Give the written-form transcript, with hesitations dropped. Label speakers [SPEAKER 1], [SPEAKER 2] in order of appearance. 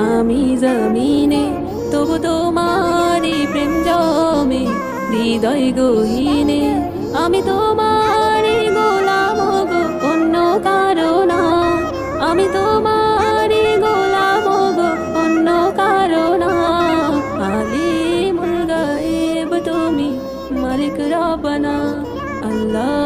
[SPEAKER 1] আমি জমিনে তবু তোমারি প্রেম জমে হৃদয় গহীনে। আমি তোমারি গোলাম গো, অন্য কারো না। আমি তোমারি গোলাম গো, অন্য কারো না। আলিমুল গায়েব তুমি, মালিক রব্বানা। আল্লাহ